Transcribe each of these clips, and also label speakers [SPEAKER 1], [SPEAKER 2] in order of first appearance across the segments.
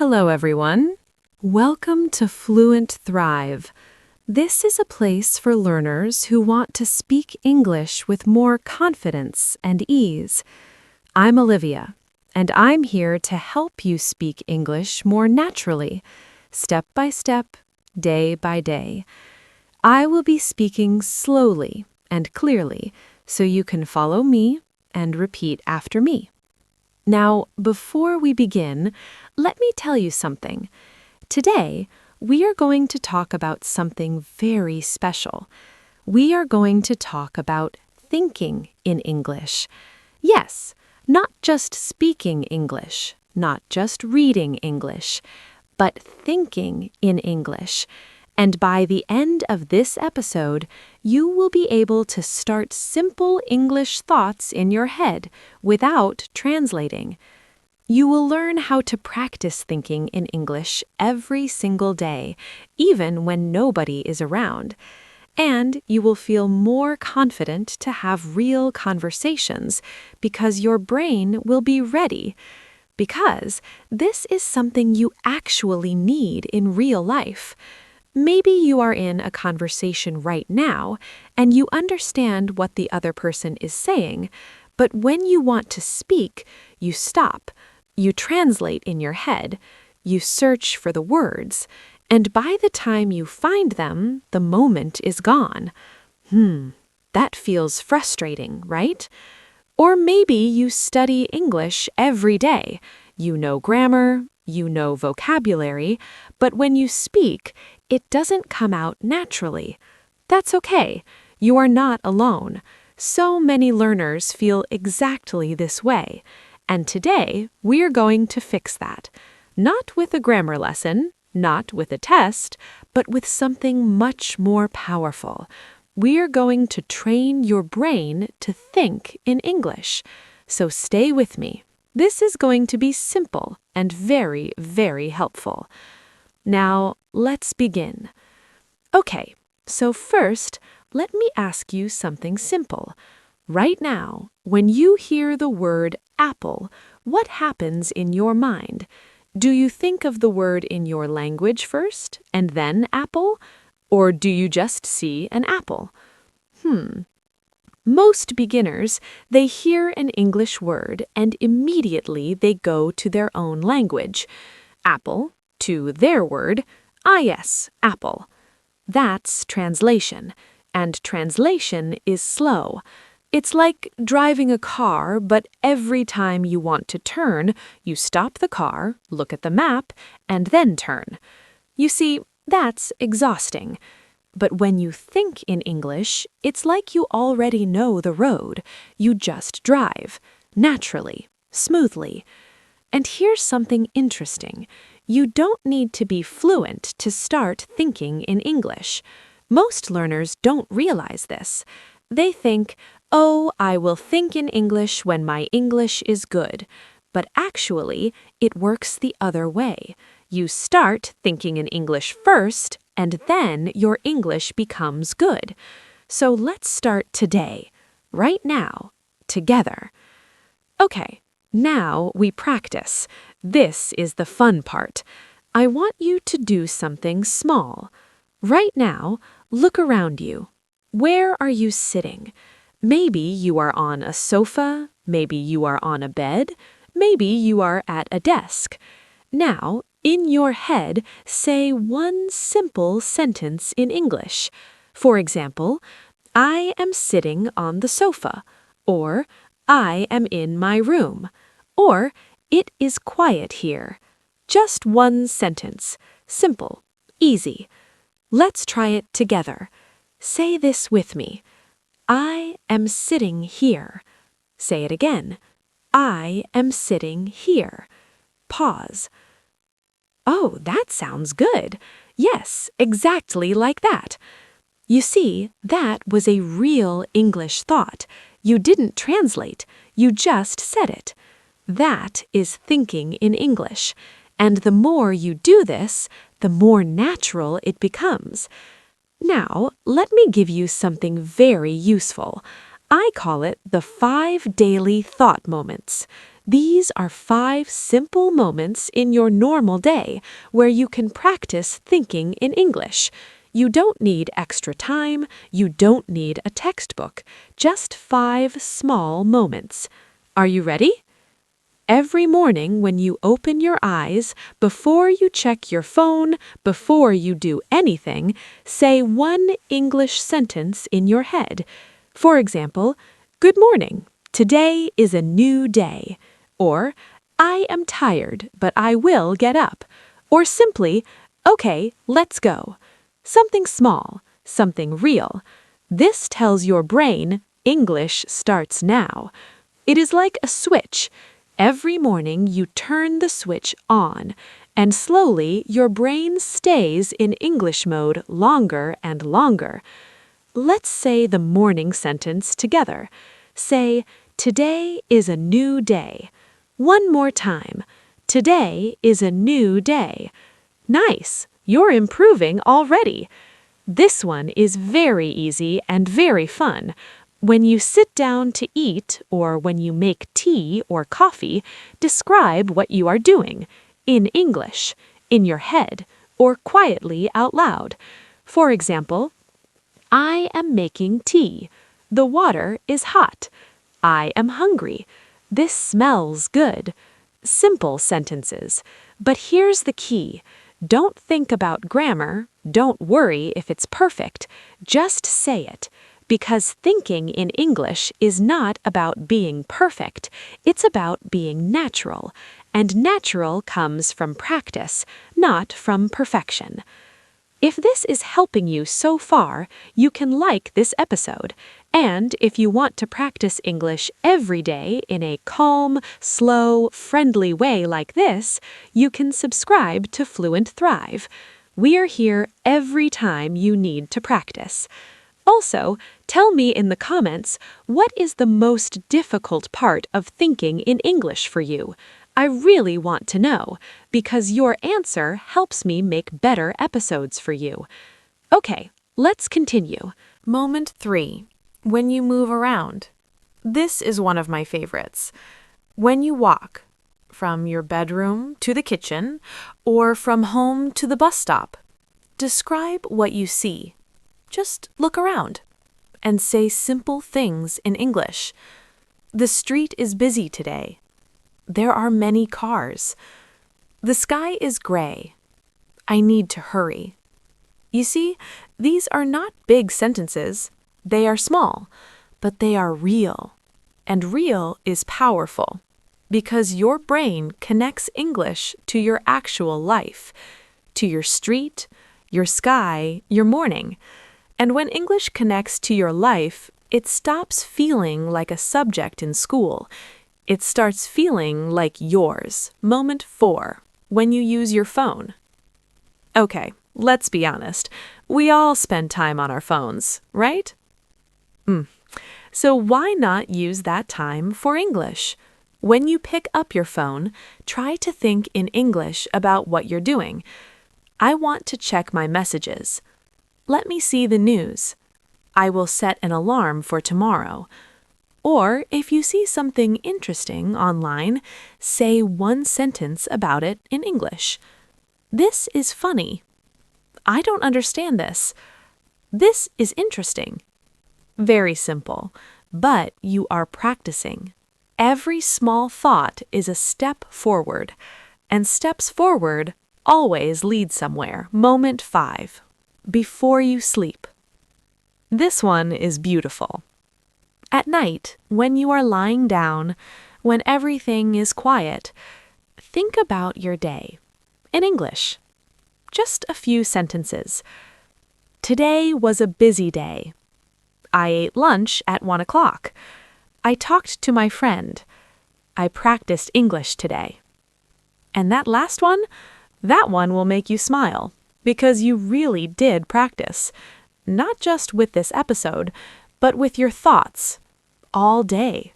[SPEAKER 1] Hello, everyone. Welcome to Fluent Thrive. This is a place for learners who want to speak English with more confidence and ease. I'm Olivia, and I'm here to help you speak English more naturally, step by step, day by day. I will be speaking slowly and clearly so you can follow me and repeat after me. Now, before we begin, let me tell you something. Today, we are going to talk about something very special. We are going to talk about thinking in English. Yes, not just speaking English, not just reading English, but thinking in English. And by the end of this episode, you will be able to start simple English thoughts in your head without translating. You will learn how to practice thinking in English every single day, even when nobody is around. And you will feel more confident to have real conversations because your brain will be ready. Because this is something you actually need in real life. Maybe you are in a conversation right now and you understand what the other person is saying, but when you want to speak, you stop, you translate in your head, you search for the words, and by the time you find them, the moment is gone. That feels frustrating, right? Or maybe you study English every day. You know grammar, you know vocabulary, but when you speak, it doesn't come out naturally. That's okay. You are not alone. So many learners feel exactly this way. And today, we're going to fix that. Not with a grammar lesson, not with a test, but with something much more powerful. We're going to train your brain to think in English. So stay with me. This is going to be simple and very, very helpful. Now, let's begin. Okay, so first, let me ask you something simple. Right now, when you hear the word apple, what happens in your mind? Do you think of the word in your language first, and then apple? Or do you just see an apple? Most beginners, they hear an English word and immediately they go to their own language. Apple, to their word, yes, apple. That's translation, and translation is slow. It's like driving a car, but every time you want to turn, you stop the car, look at the map, and then turn. You see, that's exhausting. But when you think in English, it's like you already know the road. You just drive, naturally, smoothly. And here's something interesting. You don't need to be fluent to start thinking in English. Most learners don't realize this. They think, oh, I will think in English when my English is good. But actually, it works the other way. You start thinking in English first, and then your English becomes good. So let's start today, right now, together. Okay, now we practice. This is the fun part. I want you to do something small. Right now, look around you. Where are you sitting? Maybe you are on a sofa, maybe you are on a bed, maybe you are at a desk. Now, in your head, say one simple sentence in English. For example, I am sitting on the sofa, or I am in my room, or it is quiet here. Just one sentence. Simple, easy. Let's try it together. Say this with me. I am sitting here. Say it again. I am sitting here. Pause. Oh, that sounds good. Yes, exactly like that. You see, that was a real English thought. You didn't translate. You just said it. That is thinking in English. And the more you do this, the more natural it becomes. Now, let me give you something very useful. I call it the 5 daily thought moments. These are 5 simple moments in your normal day where you can practice thinking in English. You don't need extra time, you don't need a textbook, just 5 small moments. Are you ready? Every morning when you open your eyes, before you check your phone, before you do anything, say one English sentence in your head. For example, "Good morning. Today is a new day." Or, "I am tired, but I will get up." Or simply, "Okay, let's go." Something small, something real. This tells your brain, English starts now. It is like a switch. Every morning you turn the switch on, and slowly your brain stays in English mode longer and longer. Let's say the morning sentence together. Say, "Today is a new day." One more time. Today is a new day. Nice! You're improving already. This one is very easy and very fun. When you sit down to eat or when you make tea or coffee, describe what you are doing in English, in your head, or quietly out loud. For example, "I am making tea. The water is hot. I am hungry. This smells good." Simple sentences. But here's the key. Don't think about grammar. Don't worry if it's perfect. Just say it. Because thinking in English is not about being perfect. It's about being natural. And natural comes from practice, not from perfection. If this is helping you so far, you can like this episode. And if you want to practice English every day in a calm, slow, friendly way like this, you can subscribe to Fluent Thrive. We are here every time you need to practice. Also, tell me in the comments, what is the most difficult part of thinking in English for you? I really want to know, because your answer helps me make better episodes for you. Okay, let's continue. Moment 3. When you move around. This is one of my favorites. When you walk, from your bedroom to the kitchen, or from home to the bus stop, describe what you see. Just look around and say simple things in English. The street is busy today. There are many cars. The sky is gray. I need to hurry. You see, these are not big sentences. They are small, but they are real. And real is powerful because your brain connects English to your actual life, to your street, your sky, your morning. And when English connects to your life, it stops feeling like a subject in school. It starts feeling like yours. Moment 4. When you use your phone. Okay, let's be honest. We all spend time on our phones, right? So why not use that time for English? When you pick up your phone, try to think in English about what you're doing. I want to check my messages. Let me see the news. I will set an alarm for tomorrow. Or if you see something interesting online, say one sentence about it in English. This is funny. I don't understand this. This is interesting. Very simple, but you are practicing. Every small thought is a step forward, and steps forward always lead somewhere. Moment 5. Before you sleep. This one is beautiful. At night, when you are lying down, when everything is quiet, think about your day. In English. Just a few sentences. Today was a busy day. I ate lunch at 1 o'clock. I talked to my friend. I practiced English today. And that last one? That one will make you smile, because you really did practice. Not just with this episode, but with your thoughts. All day.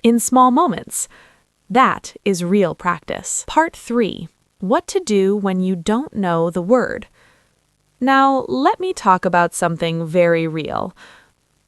[SPEAKER 1] In small moments. That is real practice. Part 3. What to do when you don't know the word. Now, let me talk about something very real.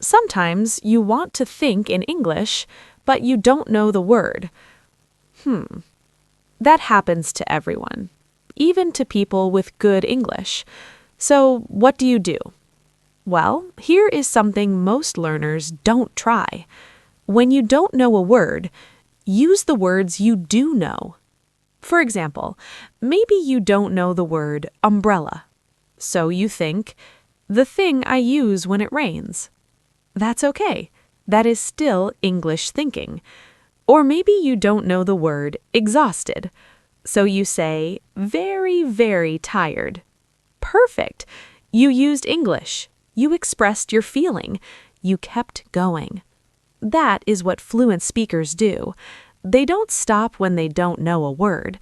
[SPEAKER 1] Sometimes you want to think in English, but you don't know the word. That happens to everyone, even to people with good English. So, what do you do? Well, here is something most learners don't try. When you don't know a word, use the words you do know. For example, maybe you don't know the word umbrella. So you think, the thing I use when it rains. That's okay. That is still English thinking. Or maybe you don't know the word exhausted. So you say, very, very tired. Perfect. You used English. You expressed your feeling. You kept going. That is what fluent speakers do. They don't stop when they don't know a word.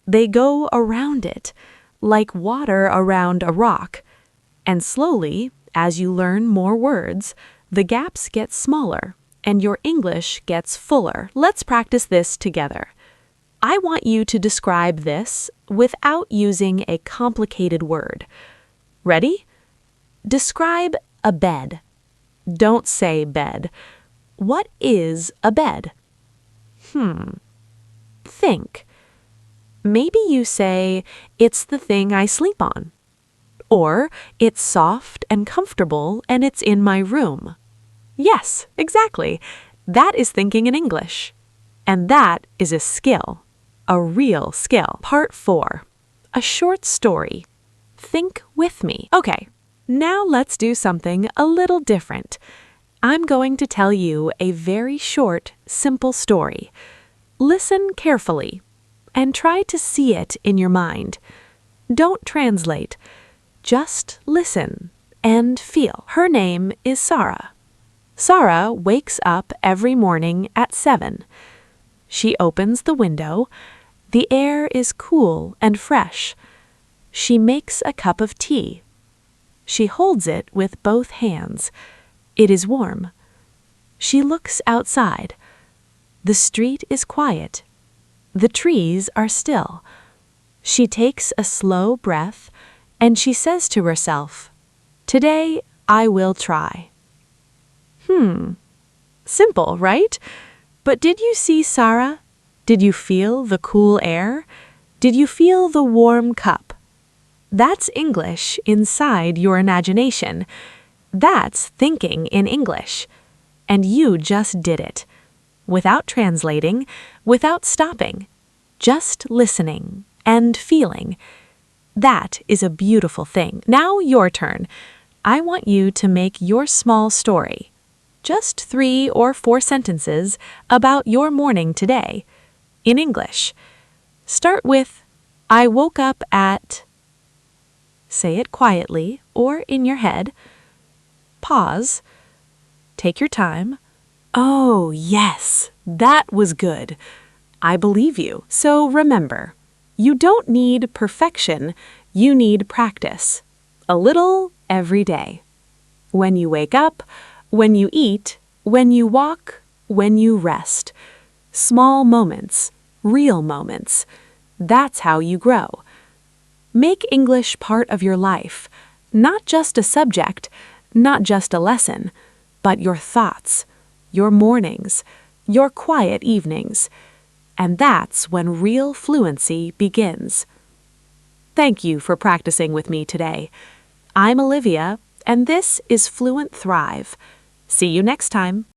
[SPEAKER 1] They go around it, like water around a rock. And slowly, as you learn more words, the gaps get smaller and your English gets fuller. Let's practice this together. I want you to describe this without using a complicated word. Ready? Describe a bed. Don't say bed. What is a bed? Think. Maybe you say, it's the thing I sleep on. Or, it's soft and comfortable and it's in my room. Yes, exactly. That is thinking in English. And that is a skill. A real skill. Part 4. A short story. Think with me. Okay, now let's do something a little different. I'm going to tell you a very short, simple story. Listen carefully and try to see it in your mind. Don't translate. Just listen and feel. Her name is Sarah. Sarah wakes up every morning at 7. She opens the window. The air is cool and fresh. She makes a cup of tea. She holds it with both hands. It is warm. She looks outside. The street is quiet. The trees are still. She takes a slow breath and she says to herself, "Today I will try." Simple, right? But did you see Sarah? Did you feel the cool air? Did you feel the warm cup? That's English inside your imagination. That's thinking in English. And you just did it. Without translating, without stopping. Just listening and feeling. That is a beautiful thing. Now your turn. I want you to make your small story. Just 3 or 4 sentences about your morning today. In English. Start with, I woke up at... Say it quietly or in your head. Pause. Take your time. Oh, yes, that was good. I believe you. So remember, you don't need perfection, you need practice. A little every day. When you wake up, when you eat, when you walk, when you rest. Small moments, real moments. That's how you grow. Make English part of your life, not just a subject, not just a lesson, but your thoughts, your mornings, your quiet evenings. And that's when real fluency begins. Thank you for practicing with me today. I'm Olivia, and this is Fluent Thrive. See you next time.